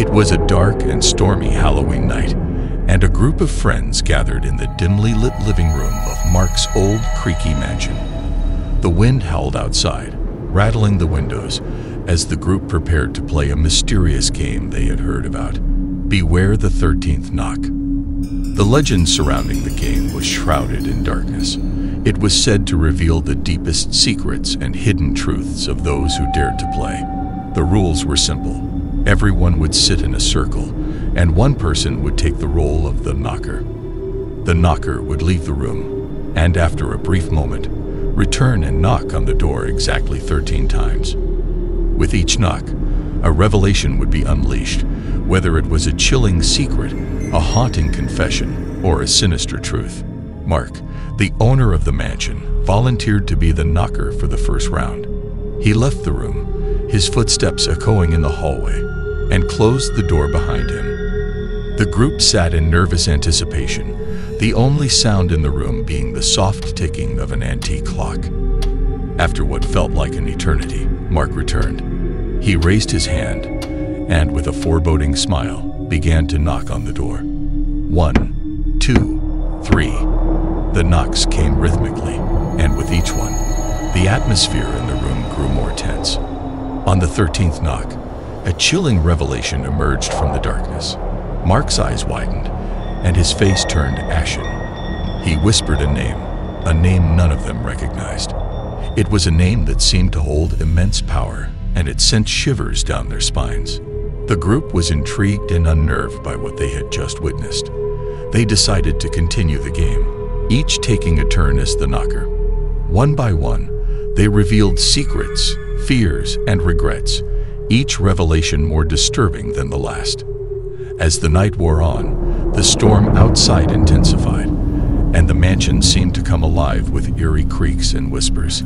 It was a dark and stormy Halloween night, and a group of friends gathered in the dimly lit living room of Mark's old, creaky mansion. The wind howled outside, rattling the windows, as the group prepared to play a mysterious game they had heard about. Beware the 13th knock. The legend surrounding the game was shrouded in darkness. It was said to reveal the deepest secrets and hidden truths of those who dared to play. The rules were simple. Everyone would sit in a circle, and one person would take the role of the knocker. The knocker would leave the room, and after a brief moment, return and knock on the door exactly 13 times. With each knock, a revelation would be unleashed, whether it was a chilling secret, a haunting confession, or a sinister truth. Mark, the owner of the mansion, volunteered to be the knocker for the first round. He left the room, his footsteps echoing in the hallway, and closed the door behind him. The group sat in nervous anticipation, the only sound in the room being the soft ticking of an antique clock. After what felt like an eternity, Mark returned. He raised his hand, and with a foreboding smile, began to knock on the door. 1, 2, 3. The knocks came rhythmically, and with each one, the atmosphere in the room grew more tense. On the 13th knock, a chilling revelation emerged from the darkness. Mark's eyes widened, and his face turned ashen. He whispered a name none of them recognized. It was a name that seemed to hold immense power, and it sent shivers down their spines. The group was intrigued and unnerved by what they had just witnessed. They decided to continue the game, each taking a turn as the knocker. One by one, they revealed secrets, fears, and regrets, each revelation more disturbing than the last. As the night wore on, the storm outside intensified, and the mansion seemed to come alive with eerie creaks and whispers.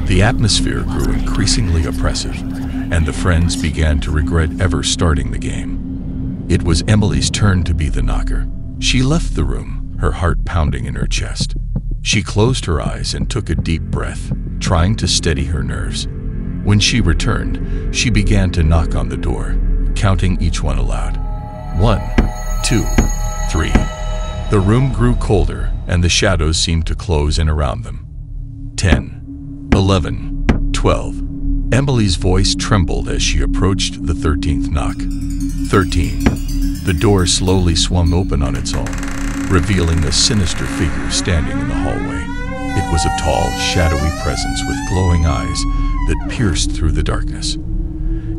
The atmosphere grew increasingly oppressive, and the friends began to regret ever starting the game. It was Emily's turn to be the knocker. She left the room, her heart pounding in her chest. She closed her eyes and took a deep breath, trying to steady her nerves. When she returned, she began to knock on the door, counting each one aloud. 1, 2, 3. The room grew colder, and the shadows seemed to close in around them. 10, 11, 12. Emily's voice trembled as she approached the 13th knock. 13. The door slowly swung open on its own, revealing a sinister figure standing in the hallway. It was a tall, shadowy presence with glowing eyes that pierced through the darkness.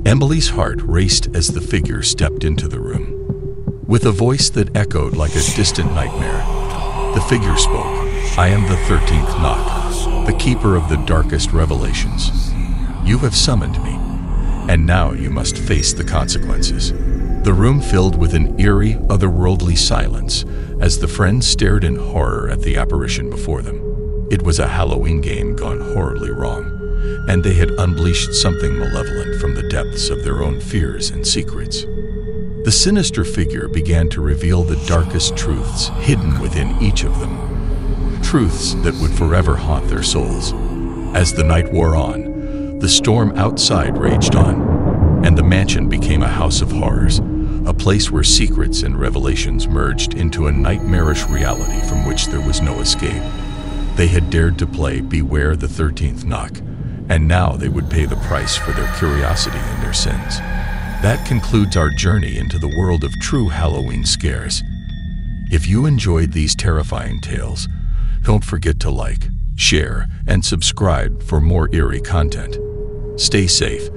Emily's heart raced as the figure stepped into the room. With a voice that echoed like a distant nightmare, the figure spoke. "I am the 13th knock, the keeper of the darkest revelations. You have summoned me, and now you must face the consequences." The room filled with an eerie, otherworldly silence as the friends stared in horror at the apparition before them. It was a Halloween game gone horribly wrong, and they had unleashed something malevolent from the depths of their own fears and secrets. The sinister figure began to reveal the darkest truths hidden within each of them, truths that would forever haunt their souls. As the night wore on, the storm outside raged on, and the mansion became a house of horrors, a place where secrets and revelations merged into a nightmarish reality from which there was no escape. They had dared to play Beware the 13th Knock, and now they would pay the price for their curiosity and their sins. That concludes our journey into the world of true Halloween scares. If you enjoyed these terrifying tales, don't forget to like, share, and subscribe for more eerie content. Stay safe.